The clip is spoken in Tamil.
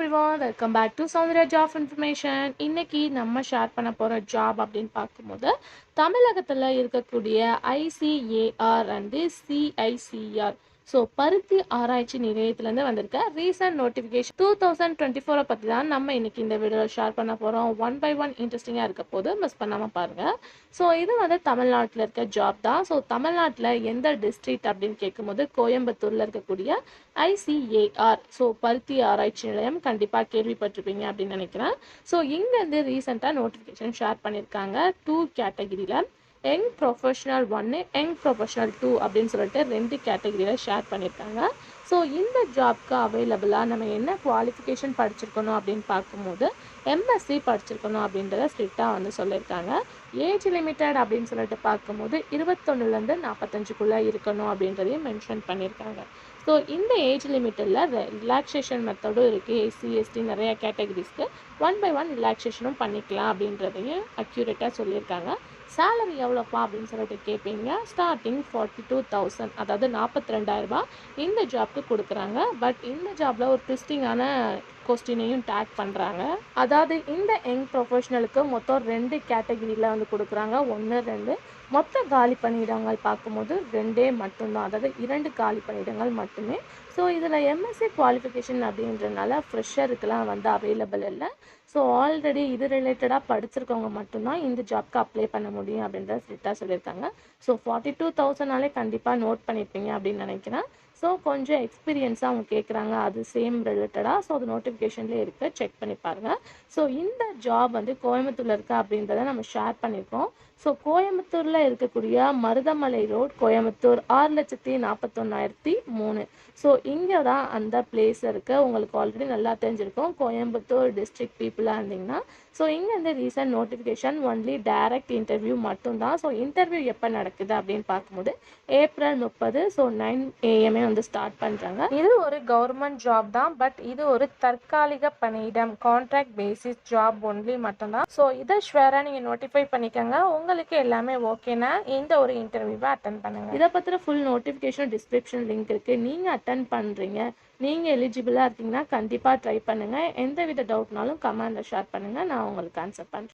everyone, welcome back to Soundria Job Information. இன்னைக்கு நம்ம ஷேர் பண்ண போற ஜாப் அப்படின்னு பார்க்கும்போது தமிழகத்துல இருக்கக்கூடிய ஐசிஏஆர் அண்ட் சிஐசிஆர் பருத்தி ஆராய்ச்சி நிலையத்திலேருந்து வந்திருக்க ரீசன்ட் நோட்டிஃபிகேஷன் 2024 பற்றி தான் நம்ம இன்னைக்கு இந்த வீடியோவில் ஷேர் பண்ண போகிறோம். ஒன் பை ஒன் இன்ட்ரெஸ்டிங்காக இருக்க போது மிஸ் பண்ணாமல் பாருங்கள். இது வந்து தமிழ்நாட்டில் இருக்க ஜாப் தான். தமிழ்நாட்டில் எந்த டிஸ்ட்ரிக்ட் அப்படின்னு கேட்கும்போது கோயம்புத்தூரில் இருக்கக்கூடிய ஐசிஏஆர் பருத்தி ஆராய்ச்சி நிலையம் கண்டிப்பாக கேள்விப்பட்டிருப்பீங்க அப்படின்னு நினைக்கிறேன். இங்கேருந்து ரீசெண்டாக நோட்டிஃபிகேஷன் ஷேர் பண்ணியிருக்காங்க 2 கேட்டகிரியில். யங் ப்ரொஃபஷனல் 1, யங் ப்ரொஃபஷனல் 2 அப்படின்னு சொல்லிட்டு 2 கேட்டகரியில் ஷேர் பண்ணியிருக்காங்க. இந்த ஜாப்க்கு அவைலபிளாக நம்ம என்ன குவாலிஃபிகேஷன் படிச்சிருக்கணும் அப்படின்னு பார்க்கும்போது எம்எஸ்சி படிச்சிருக்கணும் அப்படின்றத ஸ்ட்ரிக்டாக வந்து சொல்லியிருக்காங்க. ஏஜ் லிமிட்டட் அப்படின்னு சொல்லிட்டு பார்க்கும்போது 21லேருந்து 45க்குள்ளே இருக்கணும் அப்படின்றதையும் மென்ஷன் பண்ணியிருக்காங்க. இந்த ஏஜ் லிமிட்டில் ரிலாக்ஸேஷன் மெத்தடும் இருக்குது. எஸ்சி எஸ்டி நிறையா கேட்டகரிஸ்க்கு 1 by 1 ரிலாக்ஸேஷனும் பண்ணிக்கலாம் அப்படின்றதையும் அக்யூரேட்டாக சொல்லியிருக்காங்க. சேலரி எவ்வளோப்பா அப்படின்னு சொல்லிட்டு கேட்பீங்க. ஸ்டார்டிங் 42,000, அதாவது 42,000 இந்த ஜாப்க்கு கொடுக்குறாங்க. பட் இந்த ஜாபில் ஒரு ட்விஸ்டிங்கான கொஸ்டினையும் டேக் பண்ணுறாங்க. அதாவது இந்த யங் ப்ரொஃபஷனலுக்கு மொத்தம் 2 கேட்டகிரியில் வந்து கொடுக்குறாங்க. 1, 2 மொத்த காலி பணியிடங்கள் பார்க்கும்போது 2 மட்டும்தான், அதாவது 2 காலி பணியிடங்கள் மட்டுமே. இதில் எம்எஸ்சி குவாலிஃபிகேஷன் அப்படின்றனால ஃப்ரெஷருக்கெலாம் வந்து அவைலபிள் இல்லை. ஆல்ரெடி இது ரிலேட்டடாக படிச்சிருக்கவங்க மட்டும்தான் இந்த ஜாப்க்கு அப்ளை பண்ண முடியும் அப்படின்றத ஸ்ட்ரிக்டாக சொல்லியிருக்காங்க. 42,000 கண்டிப்பாக நோட் பண்ணியிருப்பீங்க அப்படின்னு நினைக்கிறேன். கொஞ்சம் எக்ஸ்பீரியன்ஸாக அவங்க கேட்குறாங்க, அது சேம் ரிலேட்டடாக. அது நோட்டிஃபிகேஷன்லேயே இருக்குது, செக் பண்ணி பாருங்கள். இந்த ஜாப் வந்து கோயம்புத்தூரில் இருக்கா அப்படின்றத நம்ம ஷேர் பண்ணியிருக்கோம். கோயம்புத்தூரில் இருக்கக்கூடிய மருதமலை ரோட், கோயம்புத்தூர் 6,41,003. இங்கே தான் அந்த பிளேஸ் இருக்குது. உங்களுக்கு ஆல்ரெடி நல்லா தெரிஞ்சிருக்கும் கோயம்புத்தூர் டிஸ்ட்ரிக்ட் பீப்புளாக இருந்தீங்கன்னா. இங்கேருந்து recent notification only direct interview மட்டும்தான். இன்டர்வியூ எப்போ நடக்குது அப்படின்னு பார்க்கும்போது ஏப்ரல் 30, 9 AM வந்து ஸ்டார்ட் பண்ணுறாங்க. இது ஒரு கவர்மெண்ட் ஜாப் தான், பட் இது ஒரு தற்காலிக பணியிடம், கான்ட்ராக்ட் பேசிஸ் ஜாப் ஒன்லி மட்டும்தான். இதை ஷுவராக நீங்கள் நோட்டிஃபை பண்ணிக்கோங்க. உங்களுக்கு எல்லாமே ஓகேனா இந்த ஒரு இன்டர்வியூவை அட்டன் பண்ணுங்கள். இதை பற்றின ஃபுல் நோட்டிஃபிகேஷன் டிஸ்கிரிப்ஷன் லிங்க் இருக்குது. நீங்கள் அட்டன் பண்ணுறீங்க, நீங்கள் எலிஜிபிளாக இருக்கீங்கன்னா கண்டிப்பாக ட்ரை பண்ணுங்கள். எந்த வித டவுட்னாலும் கமெண்டில் ஷேர் பண்ணுங்கள், நான் உங்களுக்கு ஆன்சர் பண்ணுறேன்.